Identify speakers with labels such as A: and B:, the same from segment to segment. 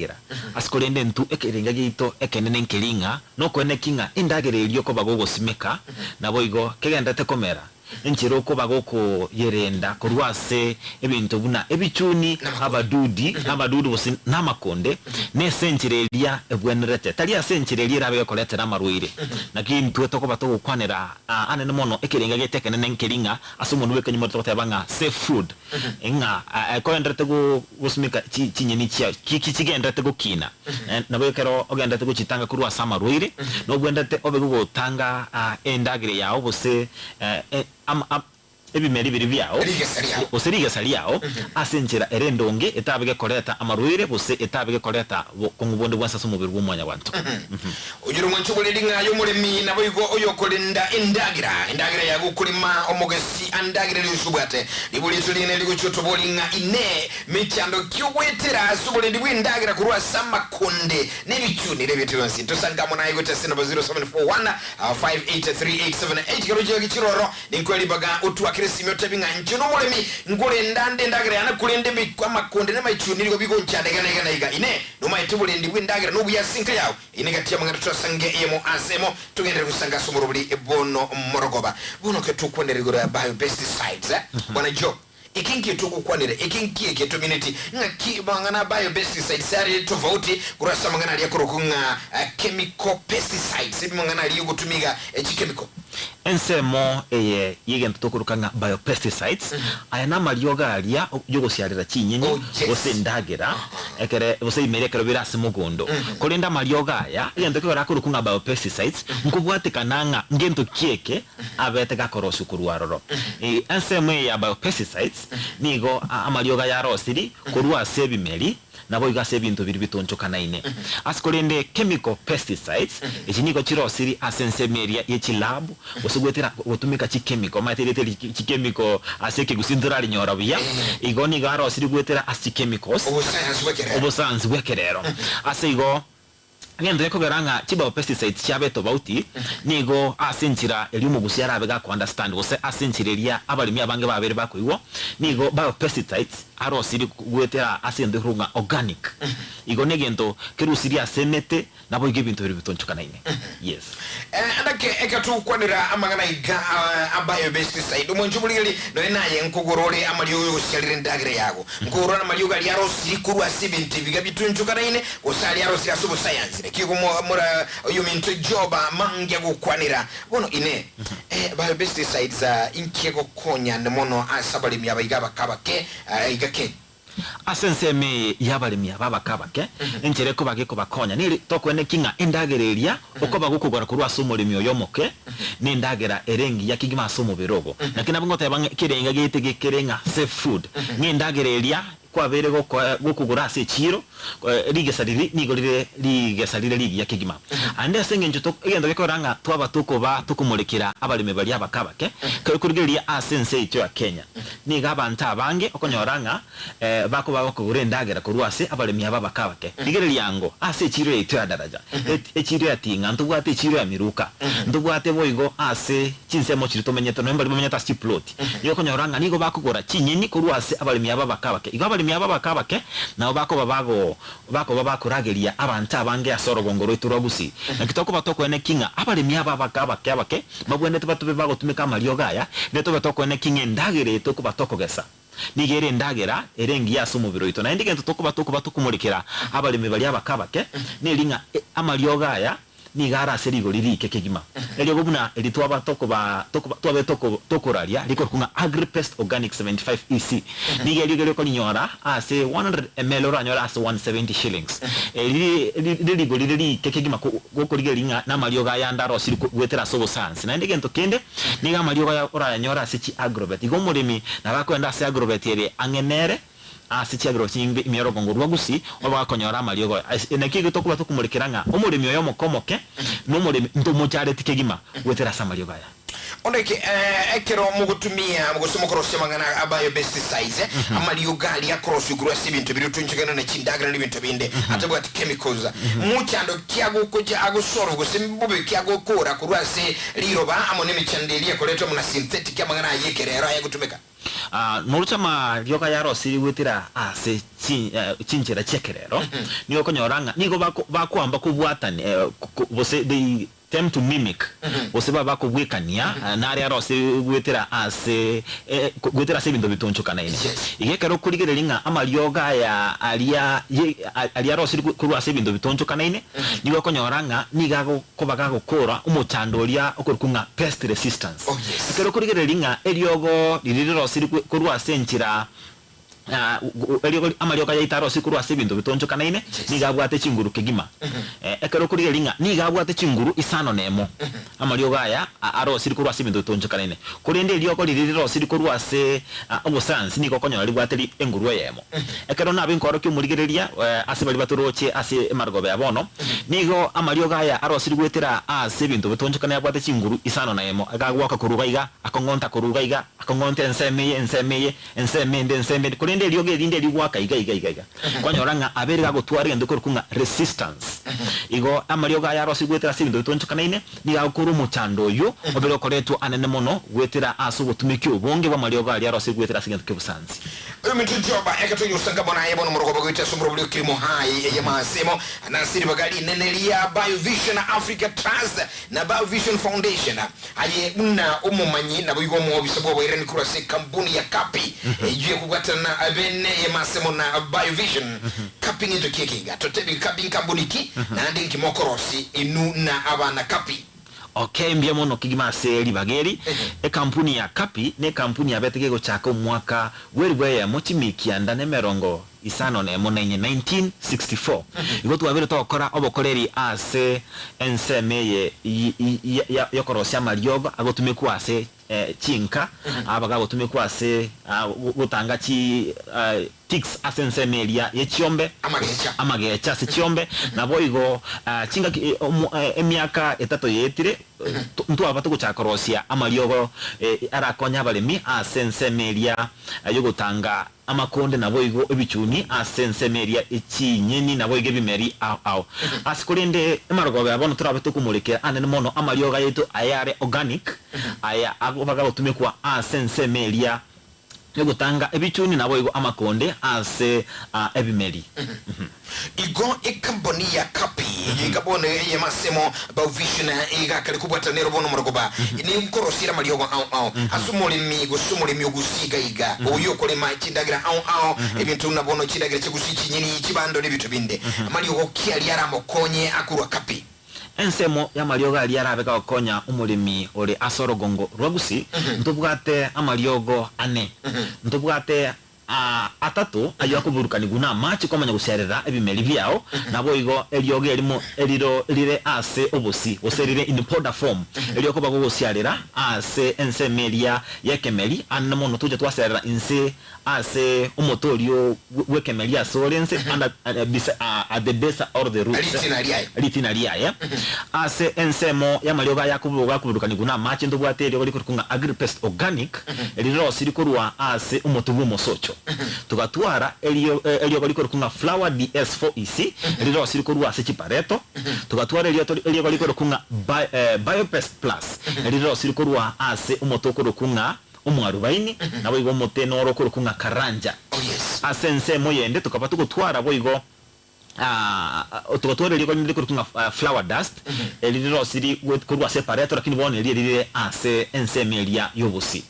A: endagira asikolende ntu ekerenga gito ekenene nkelinga no kwene kinga endagira iliyo ko bago gosimeka nabo igo kegenda tekomera enchero ko bago ko yerenda korwase ebintu buna ebichuni abadudu bose namakonde ne senchirelia ebwenerete tali senchirelia rabe kolete namarwire nakini tuwe ko batoko kwanera anene mono ekerenga geteke nene nkelinga asumo nuwe kanyimo totebanga safe food enga ko endrete go gosmika chinyeni chia kikigendete go kina nabo kero ogendete go chitanga kurwasa amarwire no gwendete obego gotanga endagire yawo bose ebimeri biri byao oseriga saliao asenchera erendonge etabege koleta amarwire bose etabege koleta kongubonde bwansa somubiri bw'umwanya wantu
B: ujuru mwanchu kulinga yo mulemi nabo igo oyo kolinda endagira yago kulima omogesi andagira lisubate libuli tuline liguchoto bolinga ine michando kyogwetera subule ndibwindagira kurwa samakonde nebichuni lebitonsi tosangamo na igo tesino 0741 5838878 karoje gichiroro ninkweli baga utwa Krisimo tebinga nchino mulemi ngole ndande ndagira yana kulende bikwa makonde ne maichuni ligo bigo nchadegana iga ine no maitubule ndibwindagira no buyasinka yawo ine gatia mangata twasange yemo asemo tugende kusanga somurubuli ebono morogoba buno ke tukwendere gora biopesticides bwana Jo ikinki tukukwanire ikinki eketuminity ngaki bangana biopesticides ari tofauti kurasa mangana ali yakurukunga chemical pesticides bimangana ali yugutumiga chemical
A: ensemo yegento tokurukanga biopesticides ayana malioga alia yogosiarira chinyinyi bose ndagira ekere bose imerekero birase mugondo kolenda malioga aya yegento kora kurukunga biopesticides nkubwate kananga ngento kieke abete gakorosu kurwaroro ensemo ya biopesticides nigo amalioga ya rosiri kurwa sebimeli nabo igase ebintu biri bitonchoka naine asikolende chemical pesticides echiniko chirosiri asensemeria yechilab osugwetera otumika chemical material chemical aseke gusindura linyora bya igoni garo siri gwetera chemicals obusanzi bwekerero aseigo ngendo yako beranga chiba pesticides chabeto bauti nigo asenchira elimu gusiara abega ku understand wose asenchireria abalimi abange babere bakoiwo nigo biopesticides arosiri gwetera asendurunga organic igo negento kerusiri asemete nabo igibintu biri bitonchuka naine yes
B: andake ekatu kwanira amagana iga biopesticide umonjumulili no enaye nkugorore amaliyo yoshalire ndagire yago nkugorora amaliyo gali arosiri kuru asibintu biga bitonchuka naine osali arosiri asubo science kiko mora yuminto joba mange gukwanira bono ine biopesticides inkego konya nemono asabalimi abayiga bakabake igake
A: asenseme yabalimi ababakabake enchere ko bageko bakonya ni tokwene kinga endagereria okoba gukugora kurwa somulimi oyomoke ni ndagera erengi yakigima somo birogo nakina bingota yabange kirenga gitegekerenga safe food ni ndagereria kwa bere gukugura ase chiro ligesalire nigorire ligesalire ligi yakigima ande senge njuto egendo gekoranga twaba tukumulekera abalime bali abakabake kurigeria asense icyo ya Kenya ni gabanta abange okonyoranga bako bakugura ndagera kurwase abalime abakabake ligere yango ase chiro ito ya daraja echiro ya tinga ntubwate chiro ya miruka ntubwate boigo ase chinsemo chiri tomenyeto no mbali menyeta stiplot yokonyoranga nigo bakugura chinyini kurwase abalime abakabake abalimi abakabake nabo bako babakurageria abantu abange asorogongoro ituragusi nakitoko batoko ene kinga abalimi abakabake babwende tubatobe bagotumika amaliyogaya neto batoko ene kinga ndagere itoko batoko gesa nigere ndagera erengi ya somubiro ito na ndige ntoko batoko mulikira abalimi bali abakabake nelinga amaliyogaya ni gara serigo liri kekegima elyo gobuna elitwa tokoralia liko kunga agripest organic 75 EC ni gelo ko nyora ase 100 ml ora nyora ase 170 shillings ligo liri kekegima ko ligelinga na malioga ya ndaro siri gwetera sobo sans na ndige ntokende ni ga malioga ora nyora ase chi agrobet igomurimi na bakwenda ase agrobet ere angenere asichagro chimbe imiero gongorwa gusi obakonyora maliogo enakigo tokuba tukumulikiranga omulimi oyo mokomoke n'omulimi ntomuchare tikegima wetera samaliogo ya
B: ondeke ekero mugutumia mugusomokorosa mangana biopesticides amaliogo ali akorosi kurwasi ibintu birutunjigana na chindagara n'ibintu binde atabwa chemicals muchando kyago koja agusoro gusimbube kyago kora kurwasi liroba amone michandeli yakoletwa muna synthetic amangana yekerero yagutumika
A: norucha marioga yarosiri gwitira ase chinchera chekerero nigo konyoranga nigo bakwamba kubwatani bose they tend to mimic bose bakubwikania nari arosiri gwitira ase gwitira se bintu bitonchukana ine igekero kurigerelinga amarioga ya alia arosiri kurwa se bintu bitonchukana ine nigo konyoranga nigago kobaga gukora umuchandoria okurkunga pest resistance ikero kurigerelinga eriogo liriro kurwa senchira amarioga ya itaro sikurwa se bintu bitonchukana ine nigabwate chinguru kigima ekero kurigelinga nigabwate chinguru isano nemo amarioga ya arosiri kurwa se bintu bitonchukana ine kurinde eriogo liriro kurwa se obusansi niko konyora libwate engurwe yemo ekero nabe nkoro kyumurigereria ase bali baturoche ase margobe abono nigo amarioga ya arosiri gwetera ase bintu bitonchukana yabwate chinguru isano nemo agagwaka kurugaiga akongonta kurugaiga akongonta ensemende kurinde eriogo erinde ligwaka iga kwanyoranga abere gagutwari ndo kurkunga resistance igo amarioga ya arosiri gwetera ase bintu bitonchukana ine nigakuru muchando uyu obero koretu anene mono gwetera ase obutumikyo bonge bwa marioga ya arosiri gwetera ase kintu kebusanzi
B: Mitujoba ekatonyo sanga bona yebono murogo bagwita somro buli kirimo hayi yamasemo nasiri bagali nenelia BioVision Africa Trust na BioVision Foundation aye una umumanyi na buyigo mu bisabo bwa ireni kurase kampuni ya Kapi ejuye kubwatana abene yamasemo na BioVision Kapi into kikinga totebi Kapi kampuni ki na ndi kimokorosi inu na abana Kapi.
A: Okay, mbia mono kigima seri bageri kampuni ya Kapi ne kampuni ya betegego chako mwaka werwe ya mochimiki anda ne merongo isano ne monenye 1964 igo tuwabere tokora obokoreri ase ensemeye yokorosia marioga agotumekwa ase chinka abaga gotumekwa ase gutanga chi tix asensemelia ye chiombe amagecha se chiombe na boigo chinga emiaka etato yetire ntu abatu guchakorosia amariogo arakonya balemi asensemelia yogutanga amakonde na boigo ebichuni asensemeria echinyeni na boigo bimeri au asikurinde emarogo abono turabete kumurikira anene mono amarioga yetu ayare organic aya agobaga gutumekwa asensemeria yogutanga ebichuni na boigo amakonde ase ebimeri
B: igo ekampani ya Kapi igabone yemasemo BioVision igakali kubwata nero bono murogoba ni nkorosira mariogo au asumulimi gusumulimi ugusiga iga uyo kolema kindagira au ebintu nabono kindagira kigusichi nyini kibando n'ebitu binde mariogo kiali aramokonye akurwa Kapi
A: ensemo ya marioga ali arabeka okonya umulimi ore asorogongo rwagusi ntubwate amariogo ane ntubwate atatu ayo kuburukani guna machi komanya gusherera ebimeli byao nabo igo eriogo elimo eliro lire ase obusi oserire in powder form erioko bago gusherera ase ensemelia yekemeli anamo no tuje twaserera inse ase omotorio wekemeli asorense and at the base or the root litinaria ya ase ensemo ya marioga yakuburukani guna machi ndubwate eriogo likurunga agripest organic eliro sirikorwa ase omotubu mosocho tukatwara elio goliko kunga flower DS4EC elio sirikorwa ase chipareto tukatwara elio goliko kunga BioPest Plus elio sirikorwa ase umotoko kunga umwarubaini na boigo moteno ro kunga karanja asense moyende tukapata gutwara boigo tukatwara elio goliko kunga flower dust elio sirikorwa separate lakini bone elio ase ensemelia yobusi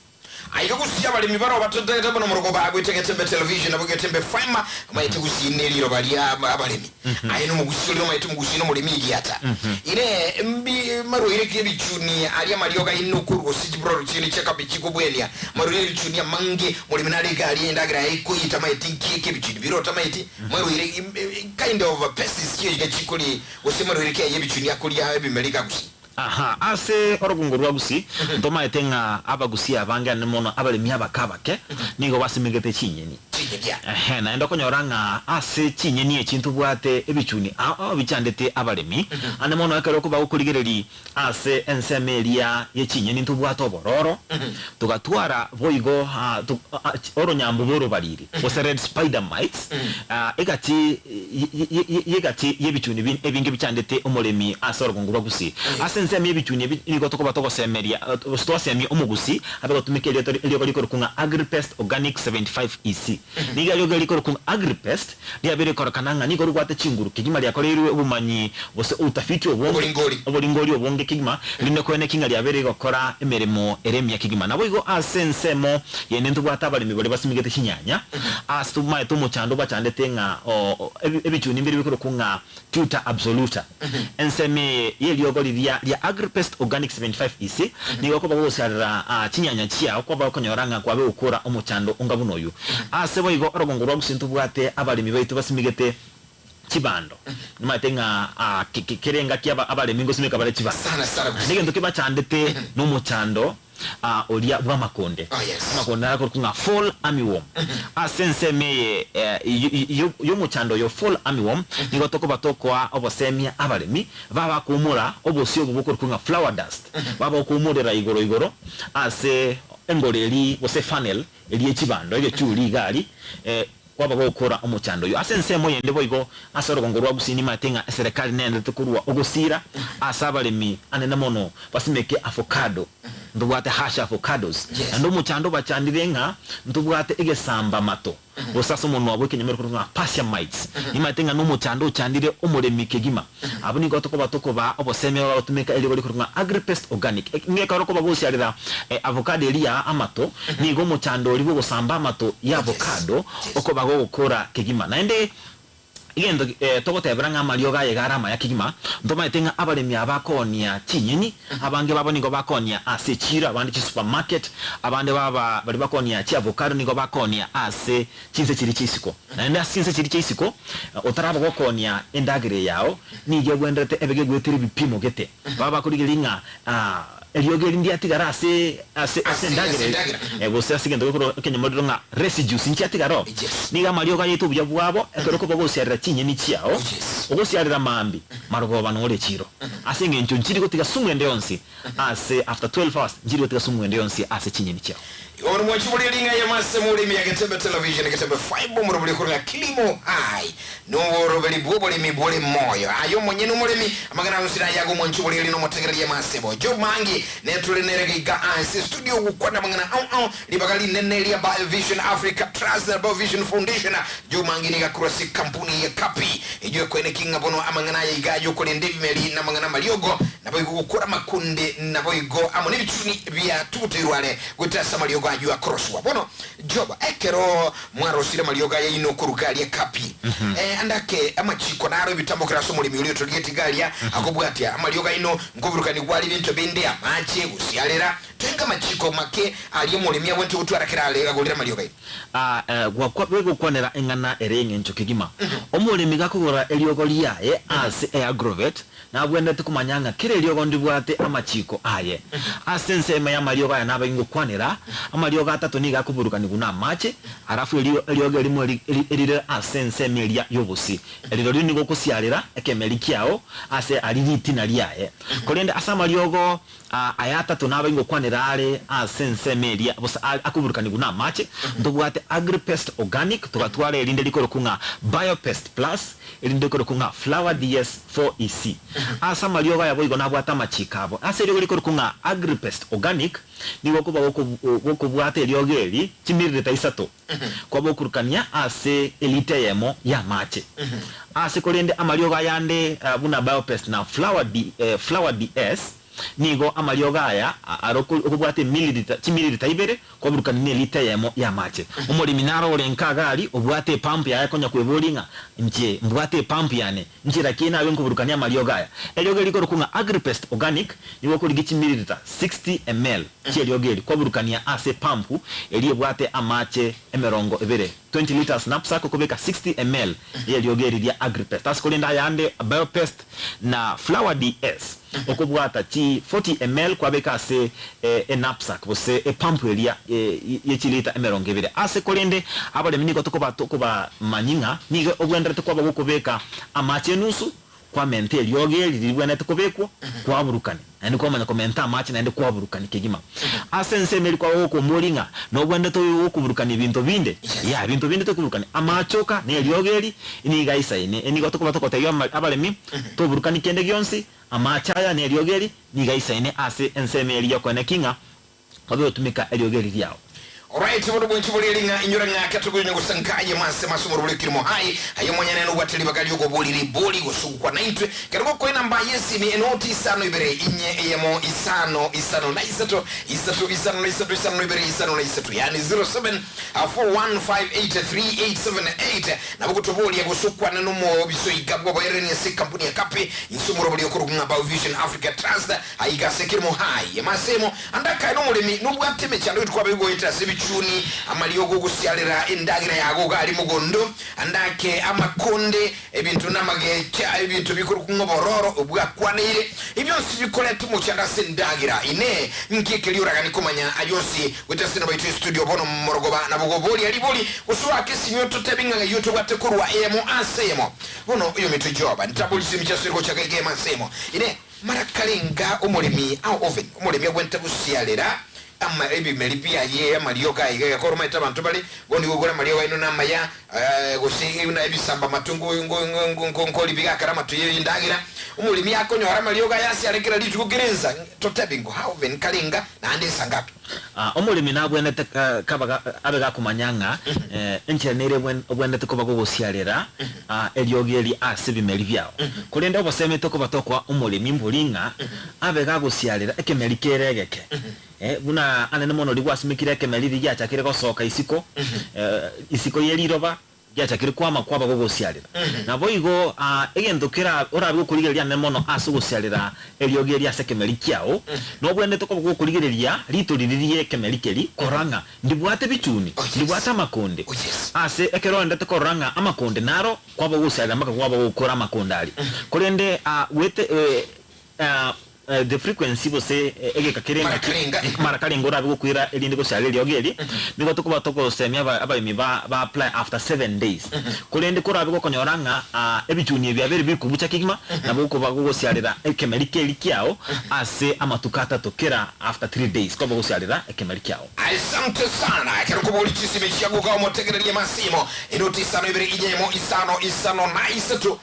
B: ayiga kusiya bali mibaro batotete bono murugo bagwetegetembe television abugetembe fama mayite gusineliro bali abalimi ayino mugusiro mayite mugusino muri migiyata ire mbi maruire kebichuni ali amarioga inukuru sijibro chini cheka bichikubwenia maruire chuni mange muri minali gali endagira iko ita mayite kebichuni biro tamayite maruire kind of pests kiye chikuli osimaruire ke yebichuni akuli ebimelika gusi
A: ase orogungo rwagusi ntoma etenga abagusi abanga nemono abalemi abakabake nigo basimigete chinyeni
B: chinyebya
A: na endo konyoranga ase chinyeni ekintu bwate ebichuni bichandete abalemi ane mono ekero kuba ukurigereri ase ensemeria ye chinyeni ntubwate obororo tugatwara boigo oro nyambu boro bariri ose red spider mites egati yebichuni ebinge bichandete omulemi ase orogongo bagusi ase nseme yebichuni nigo tokoba togosemeria stosemi omugusi abegotumika elio liko kunga Agripest Organic 75 EC niga elio liko kunga Agripest dia bere korokananga nigo rugwate chinguru kigima lya koleru obumanyi bose utafiti obulingoli obonge kigima linde kwene kinga lya bere gokora emeremo eremya kigima nabo igo ase nsemo yene ntubwata abalimi bole basimigete kinyanya asituma etumo chando bachandete nga ebichuni mbiri biko kunga tuta absoluta enseme yeliogoli lya Agripest Organic 75 EC nigo koba gosarira chinyanya chia ko bakonyoranga kwabe ukura omuchando ongabunoyu asebo igo orogongo rwagusintu bwate abalimi baitu basimigete chibando nimatenga kerenga kyaba abalimi ngosimika bale chibando nigendo kibachandete no muchando olia bwa makonde makonde ako kunga fall armyworm asense meye yo muchando yo fall armyworm nigo toko batokwa obosemia abalemi baba kumura obosio buboko kunga flower dust baba kumurera igoro ase engoreri bose funnel eli ekibando ege chuli gali kwaba gukora omuchando yo asense moye ndebo igo asoro gongorwa gusini matenga serikali nende tukurwa ogusira asabalemi anena mono basimeke avocado ndubwate hasha avocados ando muchando bachandirenga ndubwate egesamba mato bosaso mono abwe kenyemero kurunga passion mites imatenga no muchando chandire omulemi kegima abuni gotoko batoko ba oboseme batumeka eli goli kurunga Agripest Organic ngeka roko bagosharira avocado eli ya amato nigo muchando libo gosamba amato ya avocado oko bago gukora kegima naende igendo togoteberanga amarioga yegarama ya kigima ntomaitenga abalemi abakonia chinyeni abange baboni go bakonia ase chira abandi chi supermarket abande baba bali bakonia chi avocado nigo bakonia ase chinse chiri chisiko na nda chinse chiri chisiko otaraba gokonia endagire yao nige gwendete ebege gwetiri bipimo gete baba kurigiringa eliogeri ndi atigara ase ndagire bose asigendo ko kenyamodiro nga residues nchi atigaro niga marioga yetu bya bwabo ekeroko bagosyarira chinyeni chiao ogosyarira mambi marogo banore chiro asenge ncho nchiri gotiga sumwende yonsi ase after 12 hours njiri gotiga sumwende yonsi ase chinyeni chiao
B: ono mwachibuliringa ya masemuli mi yaketembe television yaketembe fiber murubuli kurya kilimo hai no robeli bobole mi bole moyo ayo mwenye numulemi amagana usira yago mwanchibuliri no motegerya masebo jo mangi netule nerega ase studio gukwanda mangana libagali neneli ya Biovision Africa Trust Biovision Foundation jo mangi ni gakurasi kampuni ya kapi ejo kwene kinga bono amangana ya igayo kole ndebimeli na mangana maliogo nabo gukora makunde nabo igo amone bichuni bya tutirwale gutasa maliogo ajua crosswa bono joba ekero mwaro sire malioga ya ino kurugali ya kapi andake amachiko naro bitambo kraso muri miulio togeti galia akobwatia malioga ino ngoburuka ni gwali bintu binde amache usialera tenga machiko make ali muri miya wente utwara kirale agolira malioga
A: kwa bego kwanera engana erenge ncho kigima omuri migakugora eliogoli yae as agrovet na bwende tukumanyanga kire eliogo ndibwate amachiko aye asense ya malioga ya naba ingo kwanera amalioga atatu niga kuburuka ni guna mache arafu elioga limo elire asense melia yobusi eliro lini go kusiarira ekemeli kiao ase aliriti na liae kolende asa maliogo ayata tunaba ingo kwanera ale asense melia bosa akuburuka ni guna mache ndobwate Agripest Organic tugatware elinde likoro kunga Biopest Plus elinde likoro kunga Flower DS 4EC asa malioga yabo igo nabwata machikabo ase likoro kunga Agripest Organic nigo kuba woko bwate eliogeri chimirire isato kwa bokurukania ase elite yemo ya mache ase kolende amalioga yande buna Biopest na Flower DS nigo amalioga aya arokubwate mililita ibere kwa burukani lita yemo ya mache umuri minaro olenkaga ali obwate pump ya konya kwebulinga mche mbwate pump yane njira kina abenko burukani amalioga aya elioga liko kunga Agripest Organic nigo kuligichi mililita 60 ml elioga kwa burukani ase pump eliyebwate amache emerongo ebere 20 liters knapsack kubeka 60 ml elioga ya Agripest askolenda yande Biopest na Flower DS okubwata chi 40 ml kwabeka ase knapsack bose pump elia yechilita emerongo ebere ase kolende abalemi niko tukuba manyinga niga obwendere tukwaba gukubeka amache nusu kwa mente elioge lilibwene tukubekwo kwa burukani andi kwa manya komenta amache nandi kwa burukani kigima ase nsemeli kwa woko mulinga no bwende to woko burukani bintu binde ya bintu binde to kuburukani amachoka ne eliogeli iniga isaine enigo tukuba tukoteyo abalemi to burukani kende gyonsi amachaya ne eliogeli niga isaine ase ensemeli yakone kinga obo tumika eliogeli lyao.
B: Alright, mudu bwenchi buliringa inyuranga katugunyo gusankaye mase masumuru bulikirimo hai ayo mwanyane no bateli bakali uko buliri boli gusuku kwa naitwe kariko ko namba yesi ni enoti isano ibere inye eyemo isano na isato ibere isano na isato yani 0741583878 na bukutoboli ya gusuku kwa nanumo biso igabwa bayereni ya se kampuni ya kape insumuru buli okurugunga Bao Vision Africa Trust aiga sekirimo hai masemo andaka no mulimi nubu ateme chando tukwa bigo ita chuni amaliogo gusyalira endagira yago gali mugondo andake amakonde ebintu namagecha ebintu bikuru kungobororo obwakwanire ibyo sibikole tumuchanda sendagira ine nkikeliura gani kumanya ayosi wetasina baitu studio bono morogoba na bugoboli aliboli uswa kesi nyoto tebinga yoto batekurwa emo asemo bono iyo mitujoba ntabulisi michasiriko chakage masemo ine marakalenga umulimi au oven umulimi gwenta gusyalira ama ebi melipia ye amalioga iga koroma itabantu bali gondi gukora malioga ino namaya gusingi una ebi samba matungu ngo libiga karama tuye indagira umulimi akonyora malioga yasi arekera litukugirenza totebingo how ven kalinga na ande sangapi
A: omulimi nabwene kabaga abega kumanyanga enchiranire bwene tukoba gosialera eliogeli asibi melivyao kulenda oboseme tokoba tokwa umulimi mbulinga abega gosialera ekemelikeregeke buna anene mono ligwasimikire ekemeli yachakire gosoka isiko yeliroba yachakire kwama kwaba gosialera nabo igo egendukira orabi kurigeria ne mono asugosialera eliogeli asekemeli kyao no bwene tokoba kurigeria litoliririe kemelikeli koranga ndibwate bichuni ndibwata makonde ase ekeronde tekoranga amakonde naro kwaba gosialera maka kwaba gukora makondali kulende wete the frequency bose egekakirenga marakalenga orabi gukwira elindi gosialera eliogeli nigo tukuba tokosemya abalimi ba apply after 7 days kulende korabi gukonyoranga ebichuni ebyabere bikubucha kigima nabo kuba gosialera ekemelikeli kyao ase amatukata tokera after 3 days kuba gosialera ekemelikeli kyao.
B: Asante sana akaruko bolichisi mechiaguka omotegereria masimo enoti isano ibere inyemo isano na isato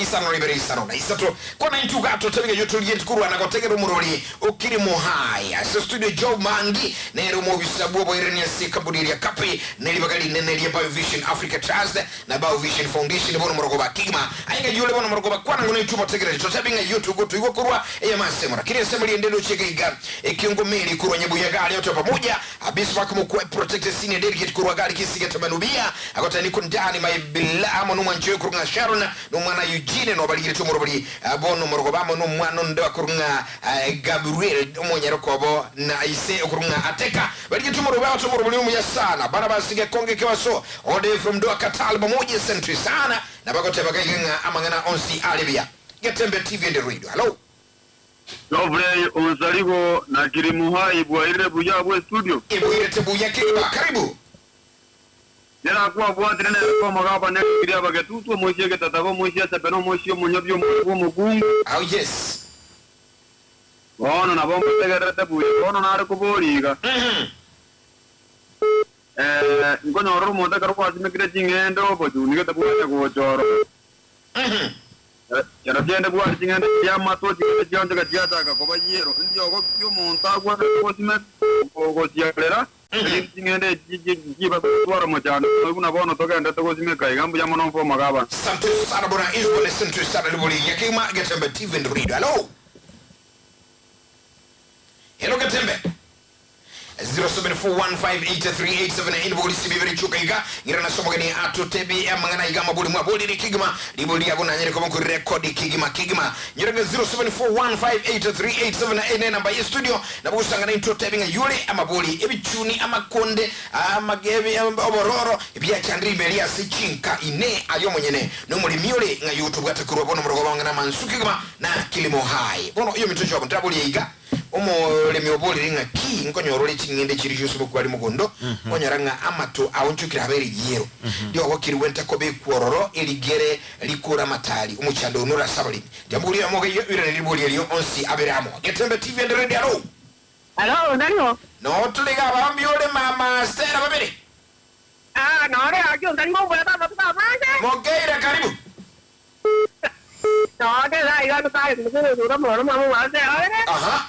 B: isano libere isano na isato kona intugato tabiga yotuliye tukuru anakotegera umuroli ukiri muhai asa studio Job Mangi nero mo bisabu bo irenia sika budiria kapi nelibagali neneli Bao Vision Africa Trust na Bao Vision Foundation bono morogoba kigma ainga yule bono morogoba kwana ngone tumo tegera totabinga yotugo tuigo kurwa eyamasemo kile semeli endelo chekeiga ekiongo meli kurwa nyabuya gali yote pamoja abismak mu protect senior delegate kurwa gali kisiga tamanubia akotani kundani maibila amonu manjo kurunga Sharon no mwana jine no baligire tumurobali bono morogobamo no mwana ndo akurunga Gabriel omonyerokobo na ise okurunga ateka baligire tumurobali mu yasana barabasige konge kewaso ode from do akatal bamoje century sana na bagote bagayenga amangana onsi alibia Getembe TV and radio. Hello
C: Dobre onzaligo na kirimuhai bwaire buya bwe studio
B: ebwire tebuya kiba karibu
C: Nera kwa bwate nene kwa magaba ne kiria bagetutu moishie ketatabo moishie sepeno moishie monyobyo mugungu.
B: Oh yes.
C: Ono na bomba tegerete buye ono na rekuboliga. Ngono romo de karo kwa simekire chingendo boju nigeta buya kuchoro. Yara tiende buya chingendo ya mato chingendo chionde katiata ka kwa yero ndio ko kyo monta kwa ko simek ko siaklera. Ngende jiba kuwara mojana kuna bono toka ndata ko simeka igambu ya mono fo magaba
B: santo sana bona isbo listen to sana libuli yakima Getembe TV and radio. Hello Getembe 0741583878 buli sibibiri chukaiga ngira nasomo gani atotebi amangana igama buli mwa buli kigima libuli yakuna nyere ko ku record kigima nyira 0741583878 namba ya studio na busangana itotebi nga yule amabuli ebichuni amakonde amagebe obororo ebya chandri melia sichinka ine ayo mwenyene no muri miole nga YouTube atakurwa bono mrogo bangana mansukigima na kilimo hai bono iyo mitocho abo ndabuli yiga le mioboli ringa ki nkonyorole chingende chirisho subo kwali mugondo konyoranga amato awunchukira haberi yero ndio wakiri wenta kobe kwororo eligere likura matali umuchando onura sabali jambuli ya moga yure libuli eliyo onsi aberamo Getembe TV and radio
D: Hello, Daniel.
B: no tuliga bambi ole mama Stella babere
D: No, yo tengo un buen paso para más.
B: Mogeira karibu
D: No, que la iba a estar en el duro, no, vamos a hacer.
B: aha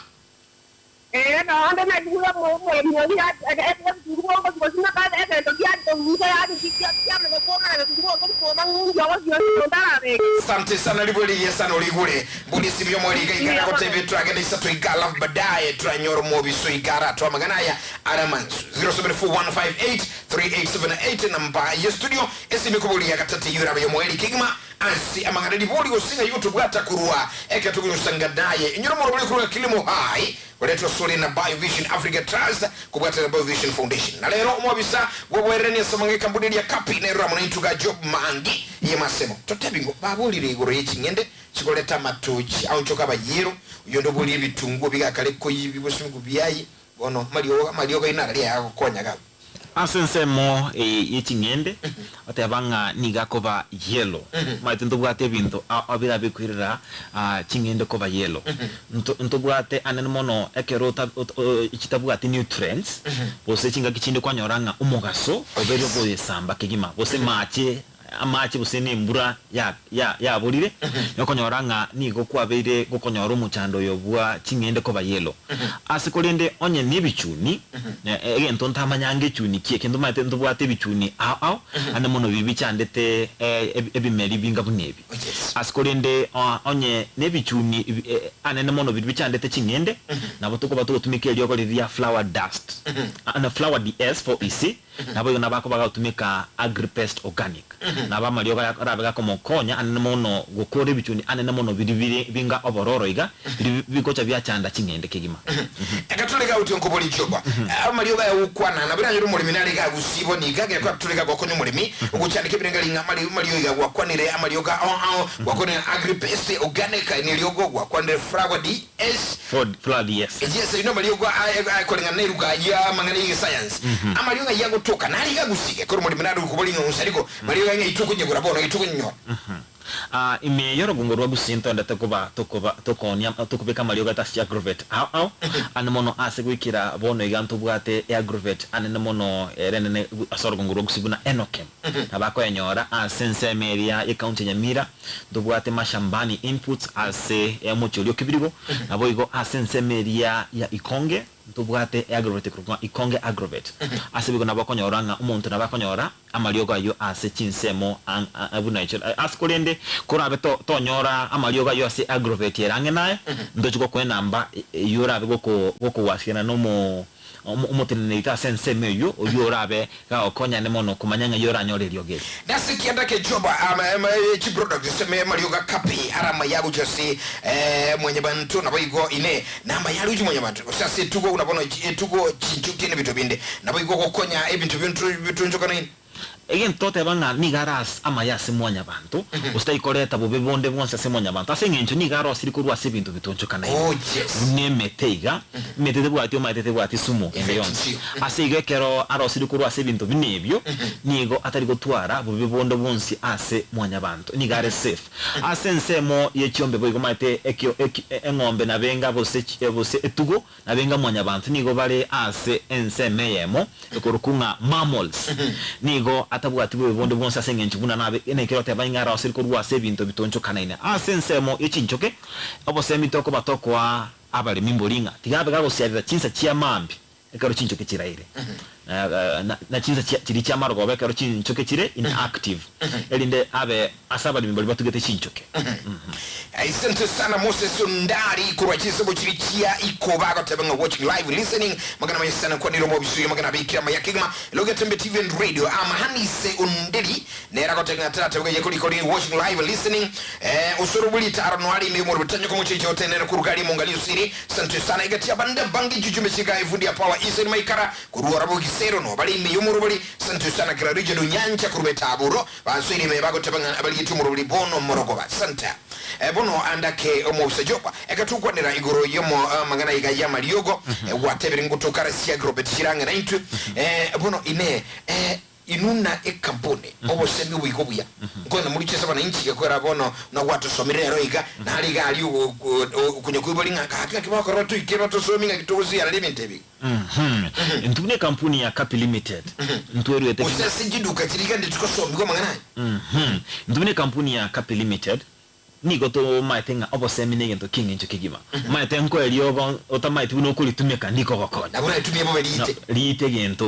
D: No, de me digo, yo ya, es un poco pues una parte de lo que ya con ya me lo pongo, yo no tarde.
B: Asante sana libuli yesana oligule buli sibyo mwaliga igara ko tebe twagenda isato igala badaye twanyoro mobi so igara twa maganaya aramansu 0741583878 namba ya studio esimikubuli yakatati yura bayo mweli kigma ansi amangana libuli osinga YouTube atakurwa ekatugunyusangadaye nyoro mo buli kurwa kilimo hai Waleto soli na BioVision Africa Trust kubwata na BioVision Foundation. Na lero umwabisa wawereni ya samangika mbudili ya kapi na iramu na intuga job maangi ye masemo. Totebingo babuli rigoro yechi ngende chikoleta matochi au nchoka bayiru uyondo buli bitungu biga kaleko yibi bosimugu biyayi bono malioga inara liya yako konya gabu.
A: Asensemo yechingende atebanga niga koba yellow maitendo bwate bintu abira bikwirira chingende koba yellow nto bwate anene mono ekerota ichitabwate nutrients bose chinga kichinde kwanyoranga umugaso obero boye samba kigima bose amache busene mbura ya bulire yokonyoranga nigo kwabeire gukonyora umuchando yobwa chingende koba yellow asikolende onye nibichuni egento ntamanyange chuni kie kendo mate ndubwate bichuni ane mono bibichandete ebimeri binga bunebi asikolende onye nebichuni ane mono bibichandete chingende nabo tuko tumike lyoko lya flower dust ana flower ds for ec nabo nabako bagatumika agripest organic naba malioga rabega como konya anene mono gukore bichuni anene mono biri binga obororo iga bikocha byachanda chingende kigima
B: ekatuleka uti nkoboli joba malioga ya ukwana nabira yuru mulimi naliga gusibo niga ke kwatuleka gokonyo mulimi ukuchandike birenga linga malioga gwakwanire amalioga gwakonira agripest organic ni lyogo gwakwanire flower ds
A: flower ds
B: yes ino malioga akolinga neruga ya mangani science amalioga yago toka naliga gusike ko mulimi nali kuboli ngusariko malioga ituko nyegura bono ituko nyo
A: ime yoro gungorwa gusinto ndate kuba tokonya tukubeka malioga tasi agrovet ane mono ase gwikira bono iganto bwate agrovet ane mono renene asoro gungorwa gusiguna enokem abako enyora asense meria ye county Nyamira ndubwate mashambani inputs ase mucholyo kibirigo nabo igo asense meria ya Ikonge ndubwate agrovet kuruma Ikonge agrovet ase bigo nabakonyoranga umuntu nabakonyora amalioga yo ase chinsemo abunaicho askolende kurabe tonyora amalioga yo ase agrovet yerange naye ndochiko kwenamba yorabe goko wasiana no umutinita sense meyo oyorabe ga okonya ne mono kumanyanga yoranyore lyogere
B: nasi kienda ke joba chi product seme malioga kapi arama yago jose mwenye bantu na boigo ine namba yali uji mwenye bantu sasa tuko unabona tuko chinchuki ne bitobinde na boigo kokonya ebintu njoka nini
A: again tote banga nigaras amaya semonya bantu ustai koreta bobebonde bonse semonya bantu asengencho nigaro sirikurwa sebintu bitonchoka na nemeteiga metete bwati omatete bwati sumo ende yonse asige kero aro sirikurwa sebintu binebyo nigo atari gotwara bobebonde bonse ase monya bantu nigare safe asensemo yechiombe boigo mate ekyo engombe na benga bose etugo na benga monya bantu nigo bale ase ensemeyemo ekorukunga mammals nigo atabwati bwebonde bonse asengencho buna nabe ene kero tebanyara sirikurwa sebintu bitonchoka na ine asensemo yechinchoke obose mitoko batokwa abali mimbolinga tigabe gago siarira chinsa chia mambi ekaro chinchoke chiraire na chinsa chiri chia marogo bekaro chinchoke chire inactive elinde abe asaba limboli batugete chinchoke
B: Asante sana Moses Ndari kurwachiza buchirikia iko bago tabanga watching live listening magana mayesana kwa niro mobisuyo magana bikira mayakigma loga tembe TV and radio amahani se undeli nera ko tenga tata buga yakuri ko watching live listening usurubuli tarano ali ni mu rutanyo ko muchicho hotenera kurugari mungali usiri asante sana igati abanda bangi jujume shika ifundi ya power isen maikara kuruwa rabo gisero no bali mi yumurubuli asante sana kira region nyanja kurubeta aburo basiri me bago tabanga abali yitumurubuli bono morogoba asante bono andake omusejopa ekatukwanira igoro yomo mangana igaya maliogo watebere ngutokara sia grobet chiranga na intu bono ine inuna ekampone obo semi wigobuya ngona muri chesa bana inchi yakwera bono na watu somirero iga na hali gali kunyakuibolinga kakira kibako rotu ikero to sominga kitozi ya limited
A: ntune kampuni ya Capi Limited ntweru yete
B: usasi jiduka chiriga ndituko somigo mangana
A: ntune kampuni ya Capi Limited niko to maitenga obo semine ngento king incho kigima maitenko eliogo otamaiti uno kulitumika ndiko gokonya
B: nabura itumye bo
A: lite gento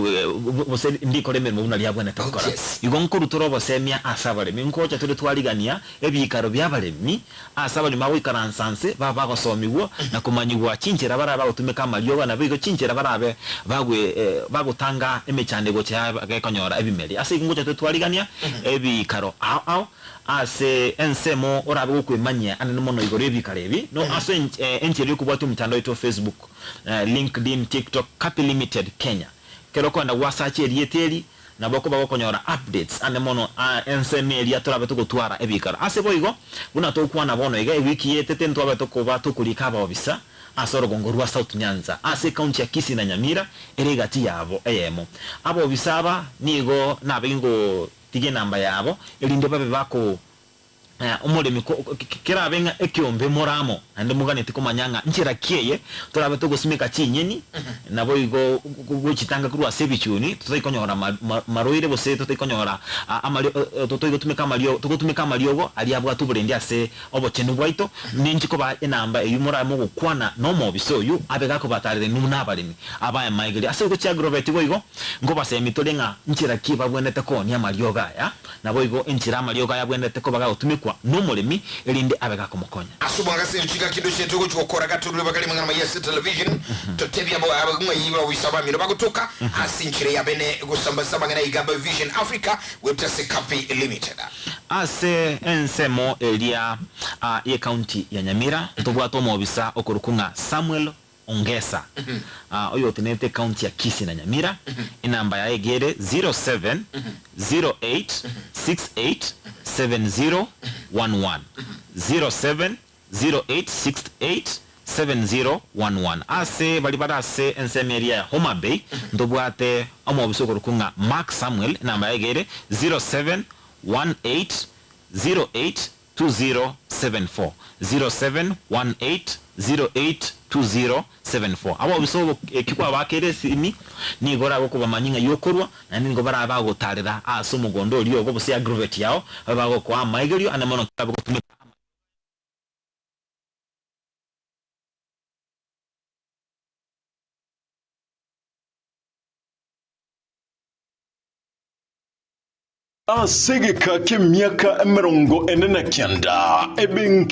A: bose ndiko remero muna lyabwana takora igo nkuru torobo semia asabale minkocha tuli twaligania ebikaro byabalemi asabale mawo ikaransanse baba gosomiwo na kumanyiwa chinchera baraba utumika malyoga na bigo chinchera barabe bagwe bagutanga emechandego cya gekonyora ebimeli ase ngocha twaligania ebikaro ao ase ensemo orabe kwemanya anene mono igore bikarebi no ase encheri kubwatu mtandao ito Facebook, LinkedIn, TikTok, Capi Limited Kenya kero kwanda wasache erieteri na bako bakonyora updates ane mono enseme eria torabe tukutwara ebikara ase boigo buna tokwana bono iga wiki yetete ntwabe tokuba tukulikaba obisa asoro gongorwa South Nyanza ase county ya Kisii na Nyamira eregati yabo eyemo abo bisaba nigo nabingo tige namba yabo elinde babe bako umulemi kira benga ekyombe moramo ande mugane tikomanyanga nchira kieye torabe to gusumika chinyeni nabo igo guchitanga kurwa sebichuni tutayikonyora maroire bose tutayikonyora amali totoyigo tumika malio tugotumika maliogo ali abwa tuburendi ase obochenu bwaito ninchi ko ba enamba eyumoramo gukwana no mobisoyu abega ko batarire nunabalimi abaya maigiri ase ko chiagroveti boigo ngo base mitolenga nchira kiba bwenete ko nya malioga ya nabo igo nchira malioga ya bwenete ko baga utumikwa nomulemi elinde abega komukonya
B: asubanga se chika kido chetu ko chokora katulu bakali mangana ya television to tebya bo abagumwe yiba wisaba miro bagutoka asinchire ya bene gusamba sabanga na igaba vision Africa webtase Capi Limited
A: ase ensemo elia ye county ya Nyamira tobwato mobisa okurukunga Samuel Ongesa oyo tenete county ya Kisii na Nyamira inamba ya egere 07 08 68 7011 07 08 68 7011 ase balibara ase ensemeria ya Homa Bay ndobwate omobisoko rukunga Mark Samuel namba ya egere 07 18 08 2074 07 18 08 2074 abo bisobo kikwa bakere simi ni gora boko bamanyinga yokorwa na ni ngo bara bagotarira aso mugondo oliyo go bose aggravate yao bago kwa maigerio anamono kabo tumika
E: asegeka k'emyaka 49 ebenki